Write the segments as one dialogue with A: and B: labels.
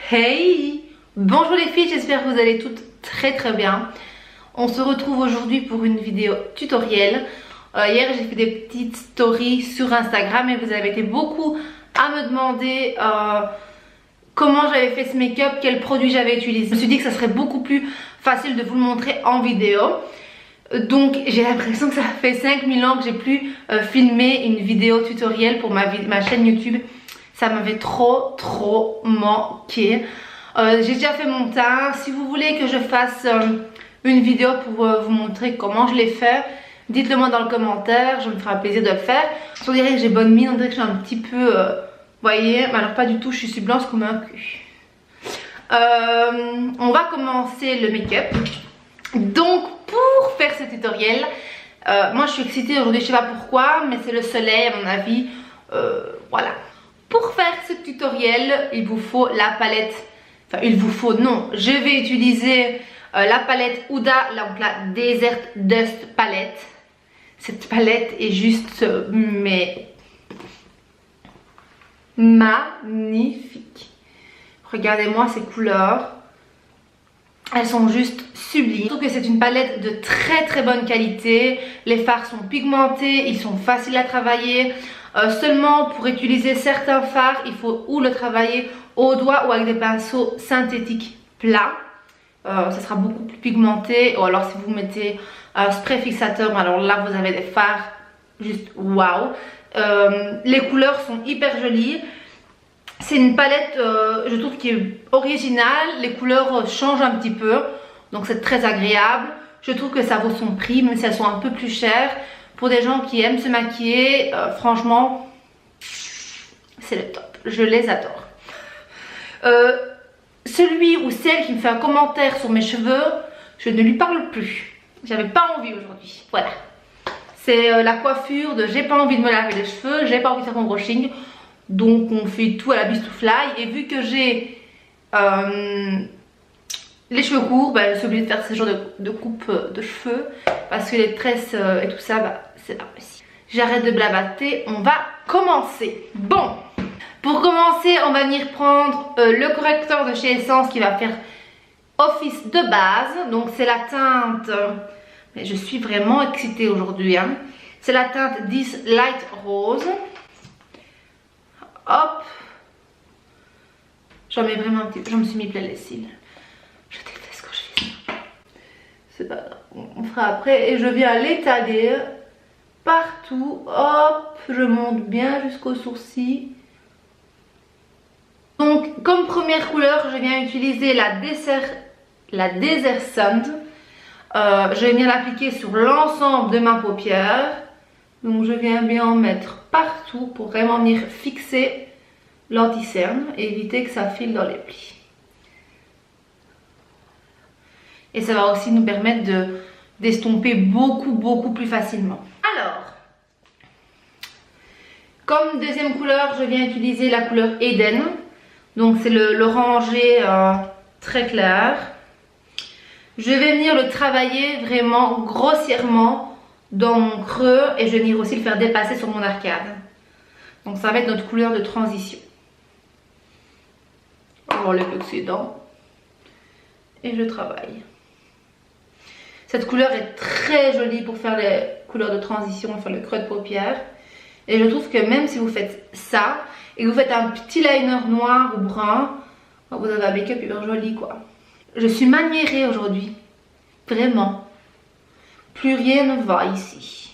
A: Hey! Bonjour les filles, j'espère que vous allez toutes très bien. On se retrouve aujourd'hui pour une vidéo tutoriel. Hier j'ai fait des petites stories sur Instagram et vous avez été beaucoup à me demander comment j'avais fait ce make-up, quel produit j'avais utilisé. Je me suis dit que ça serait beaucoup plus facile de vous le montrer en vidéo. Donc j'ai l'impression que ça fait 5000 ans que j'ai plus filmé une vidéo tutoriel pour ma chaîne YouTube. Ça m'avait trop manqué. J'ai déjà fait mon teint. Si vous voulez que je fasse une vidéo pour vous montrer comment je l'ai fait, dites-le moi dans le commentaire, je me ferai plaisir de le faire. On dirait que j'ai bonne mine, on dirait que je suis un petit peu, voyez, mais alors pas du tout, je suis si blanche comme un cul. On va commencer le make-up. Donc pour faire ce tutoriel, moi je suis excitée aujourd'hui, je sais pas pourquoi, mais c'est le soleil à mon avis, voilà. Pour faire ce tutoriel, il vous faut la palette, enfin il vous faut, non, je vais utiliser la palette Huda, donc la Desert Dust palette. Cette palette est juste, mais magnifique. Regardez-moi ces couleurs, elles sont juste sublimes. Je trouve que c'est une palette de très bonne qualité. Les fards sont pigmentés, ils sont faciles à travailler. Seulement pour utiliser certains fards, il faut ou le travailler au doigt ou avec des pinceaux synthétiques plats. Ça sera beaucoup plus pigmenté. Ou alors si vous mettez un spray fixateur, alors là vous avez des fards juste waouh. Les couleurs sont hyper jolies. C'est une palette, je trouve, qui est originale. Les couleurs changent un petit peu, donc c'est très agréable. Je trouve que ça vaut son prix, même si elles sont un peu plus chères. Pour des gens qui aiment se maquiller, franchement, c'est le top. Je les adore. Celui ou celle qui me fait un commentaire sur mes cheveux, je ne lui parle plus. J'avais pas envie aujourd'hui. Voilà. C'est la coiffure de j'ai pas envie de me laver les cheveux, j'ai pas envie de faire mon brushing. Donc on fait tout à la bistouflaille. Et vu que j'ai les cheveux courts, bah, je suis obligée de faire ce genre de coupe de cheveux. Parce que les tresses et tout ça, bah, c'est pas possible. J'arrête de blablater, on va commencer. Bon, pour commencer, on va venir prendre le correcteur de chez Essence qui va faire office de base. Donc c'est la teinte, mais je suis vraiment excitée aujourd'hui, hein. C'est la teinte 10 Light Rose. Hop, j'en mets vraiment un petit peu, je me suis mis plein les cils. Je déteste quand je fais ça. C'est pas grave, on fera après. Et je viens l'étaler partout. Hop, je monte bien jusqu'aux sourcils. Donc comme première couleur, je viens utiliser la Desert Sun. Je vais venir l'appliquer sur l'ensemble de ma paupière. Donc je viens bien en mettre partout pour vraiment venir fixer l'anti-cerne et éviter que ça file dans les plis. Et ça va aussi nous permettre d'estomper beaucoup plus facilement. Alors, comme deuxième couleur, je viens utiliser la couleur Eden. Donc c'est l'orangé très clair. Je vais venir le travailler vraiment grossièrement dans mon creux et je vais venir aussi le faire dépasser sur mon arcade. Donc ça va être notre couleur de transition. On enlève l'excédent et je travaille. Cette couleur est très jolie pour faire les couleurs de transition, enfin le creux de paupière. Et je trouve que même si vous faites ça et que vous faites un petit liner noir ou brun, vous avez un make-up hyper joli quoi. Je suis maniérée aujourd'hui, vraiment. Plus rien ne va ici.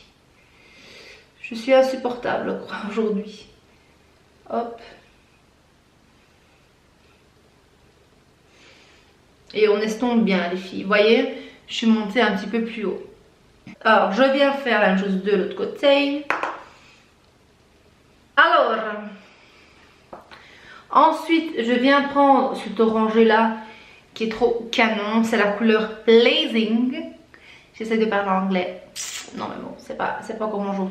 A: Je suis insupportable quoi aujourd'hui. Hop. Et on estompe bien les filles. Vous voyez, je suis montée un petit peu plus haut. Alors, je viens faire la même chose de l'autre côté. Alors, ensuite, je viens prendre cet orangé là qui est trop canon. C'est la couleur Blazing. J'essaie de parler anglais. Non mais bon, c'est pas encore mon jour.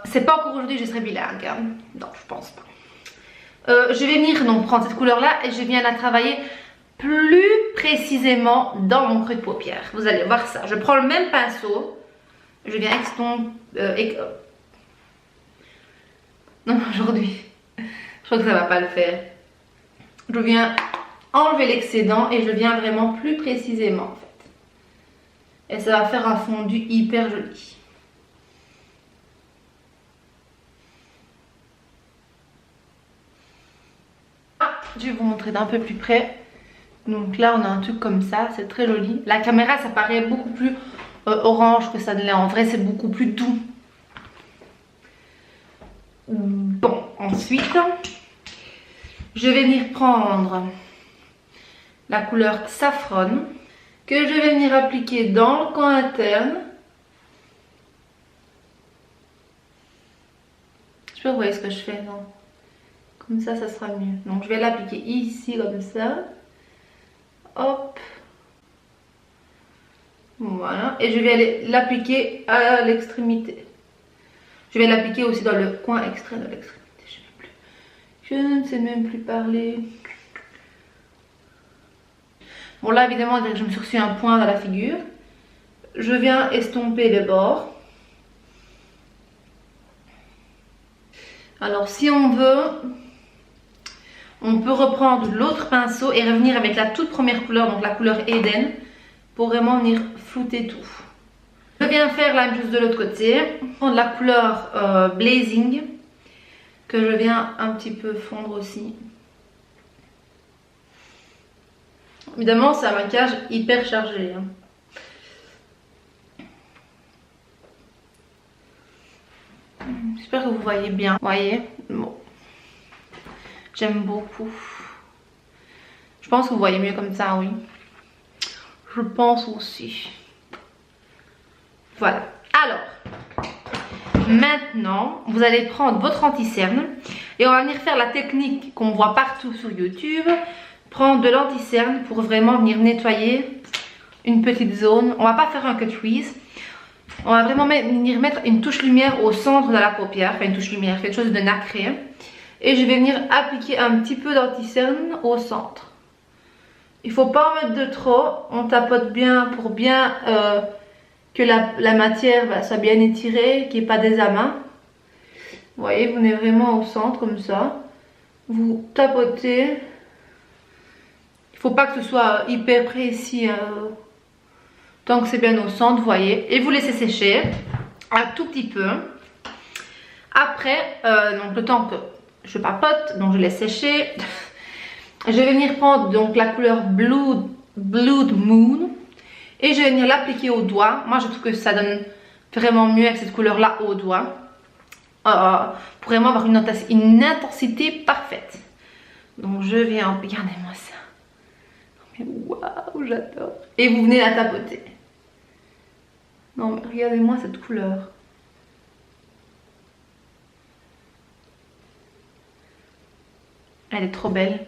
A: C'est pas encore aujourd'hui, je serai bilingue. Hein. Non, je pense pas. Je vais venir donc prendre cette couleur là et je viens la travailler plus précisément dans mon creux de paupière. Vous allez voir ça. Je prends le même pinceau. Je viens estomper. Non, aujourd'hui. Je crois que ça va pas le faire. je viens enlever l'excédent et je viens vraiment plus précisément en fait. Et ça va faire un fondu hyper joli. Je vais vous montrer d'un peu plus près. Donc là on a un truc comme ça, c'est très joli. La caméra ça paraît beaucoup plus orange que ça ne l'est. En vrai c'est beaucoup plus doux. Bon, ensuite je vais venir prendre la couleur Saffron que je vais venir appliquer dans le coin interne. Je sais pas, vous voyez ce que je fais, non? Comme ça sera mieux. Donc je vais l'appliquer ici comme ça. Hop. Voilà. Et je vais aller l'appliquer à l'extrémité. Je vais l'appliquer aussi dans le coin extrait de l'extrémité. Je ne sais même plus parler. Bon là évidemment je me suis reçu un point dans la figure. Je viens estomper les bords. Alors si on veut, on peut reprendre l'autre pinceau et revenir avec la toute première couleur, donc la couleur Eden, pour vraiment venir flouter tout. Je viens faire la même chose de l'autre côté, prendre la couleur Blazing, que je viens un petit peu fondre aussi. Évidemment c'est un maquillage hyper chargé. J'espère que vous voyez bien. Vous voyez? Bon. J'aime beaucoup. Je pense que vous voyez mieux comme ça, oui. Je pense aussi. Voilà. Alors, maintenant, vous allez prendre votre anti-cerne et on va venir faire la technique qu'on voit partout sur YouTube. Prendre de l'anti-cerne pour vraiment venir nettoyer une petite zone. On va pas faire un cut crease. On va vraiment venir mettre une touche lumière au centre de la paupière. Enfin, une touche lumière, quelque chose de nacré. Et je vais venir appliquer un petit peu d'anti-cerne au centre. Il ne faut pas en mettre de trop. On tapote bien pour bien que la matière soit bien étirée, qu'il n'y ait pas des amas. Vous voyez, vous venez vraiment au centre comme ça. Vous tapotez. Il ne faut pas que ce soit hyper précis. Tant que c'est bien au centre, vous voyez. Et vous laissez sécher un tout petit peu. Après, donc le temps que je papote, donc je laisse sécher. Je vais venir prendre donc la couleur Blood Moon. Et je vais venir l'appliquer au doigt. Moi je trouve que ça donne vraiment mieux avec cette couleur là au doigt. Pour vraiment avoir une intensité parfaite. Donc je viens, regardez-moi ça. Waouh, j'adore. Et vous venez la tapoter. Non mais regardez-moi cette couleur. Elle est trop belle.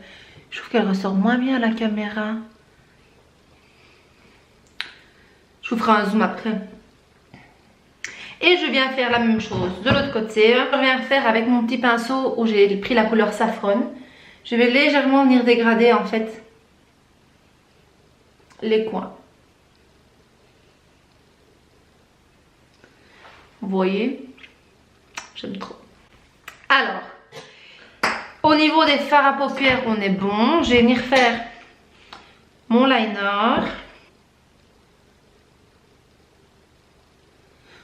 A: Je trouve qu'elle ressort moins bien à la caméra. Je vous ferai un zoom après. Et je viens faire la même chose de l'autre côté. Je viens faire avec mon petit pinceau où j'ai pris la couleur Saffron. Je vais légèrement venir dégrader en fait les coins. Vous voyez? J'aime trop. Alors, au niveau des fards à paupières, on est bon. Je vais venir faire mon liner.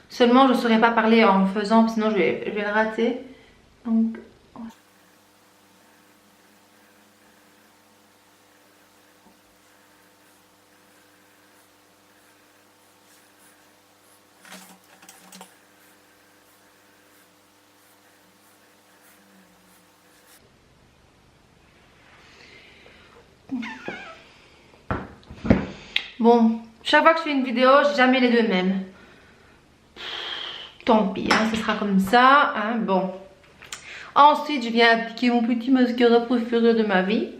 A: Seulement, je ne saurais pas parler en faisant, sinon je vais le rater. Donc, bon, chaque fois que je fais une vidéo, j'ai jamais les deux mêmes. Tant pis, hein, ce sera comme ça. Hein, bon. Ensuite, je viens appliquer mon petit mascara préféré de ma vie.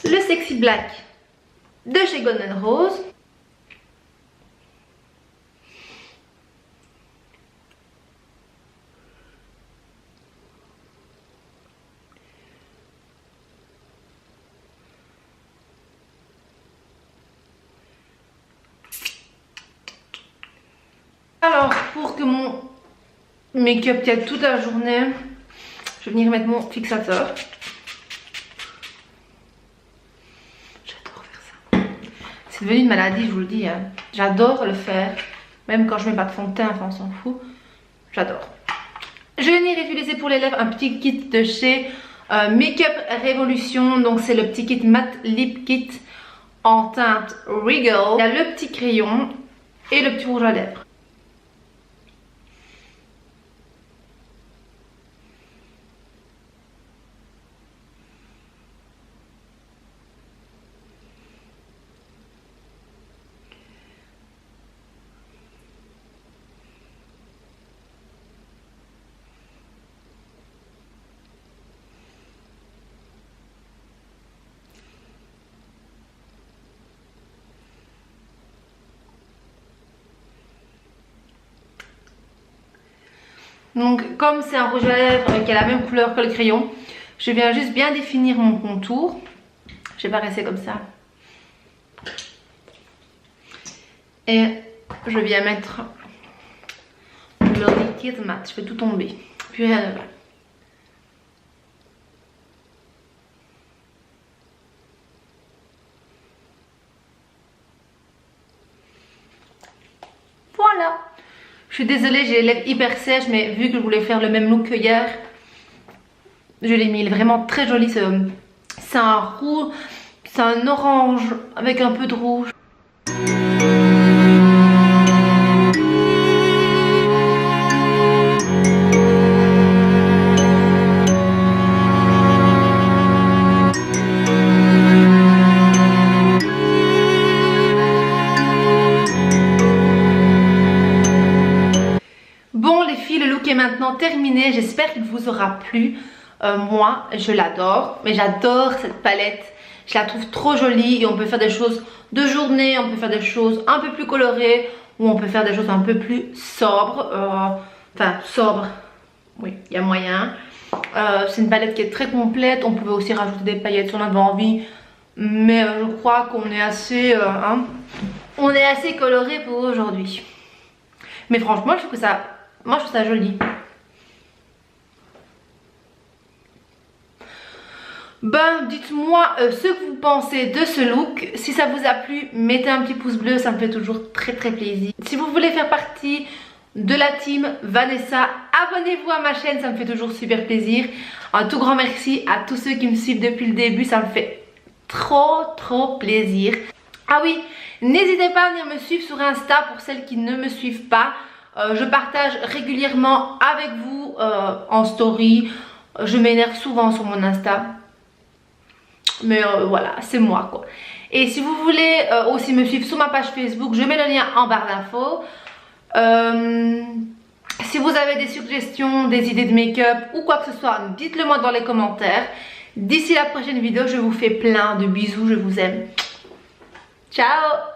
A: Le Sexy Black de chez Golden Rose. Alors, pour que mon make-up tienne toute la journée, je vais venir mettre mon fixateur. C'est devenu une maladie, je vous le dis. Hein. J'adore le faire. Même quand je mets pas de fond de teint, enfin on s'en fout. J'adore. Je vais venir utiliser pour les lèvres un petit kit de chez Makeup Revolution. Donc c'est le petit kit Matte Lip Kit en teinte Regal. Il y a le petit crayon et le petit rouge à lèvres. Donc comme c'est un rouge à lèvres qui a la même couleur que le crayon, je viens juste bien définir mon contour. Je vais pas rester comme ça. Et je viens mettre le liquide mat. Je fais tout tomber. Puis rien ne va. Voilà. Je suis désolée, j'ai les lèvres hyper sèches, mais vu que je voulais faire le même look que hier, je l'ai mis. Il est vraiment très joli. C'est un rouge, c'est un orange avec un peu de rouge. Maintenant terminé, j'espère qu'il vous aura plu. Moi je l'adore, mais j'adore cette palette, je la trouve trop jolie et on peut faire des choses de journée, on peut faire des choses un peu plus colorées ou on peut faire des choses un peu plus sobres, enfin sobres, oui il y a moyen. C'est une palette qui est très complète, on pouvait aussi rajouter des paillettes si on avait envie, mais je crois qu'on est assez on est assez coloré pour aujourd'hui. Mais franchement je trouve ça, moi je trouve ça joli. Ben dites-moi ce que vous pensez de ce look. Si ça vous a plu, mettez un petit pouce bleu, ça me fait toujours très plaisir. Si vous voulez faire partie de la team Vanessa, abonnez-vous à ma chaîne, ça me fait toujours super plaisir. Un tout grand merci à tous ceux qui me suivent depuis le début, ça me fait trop plaisir. Ah oui, n'hésitez pas à venir me suivre sur Insta pour celles qui ne me suivent pas. Je partage régulièrement avec vous en story. Je m'énerve souvent sur mon Insta. Mais voilà, c'est moi quoi. Et si vous voulez aussi me suivre sur ma page Facebook, je mets le lien en barre d'infos. Si vous avez des suggestions, des idées de make-up ou quoi que ce soit, dites-le moi dans les commentaires. D'ici la prochaine vidéo, je vous fais plein de bisous, je vous aime. Ciao!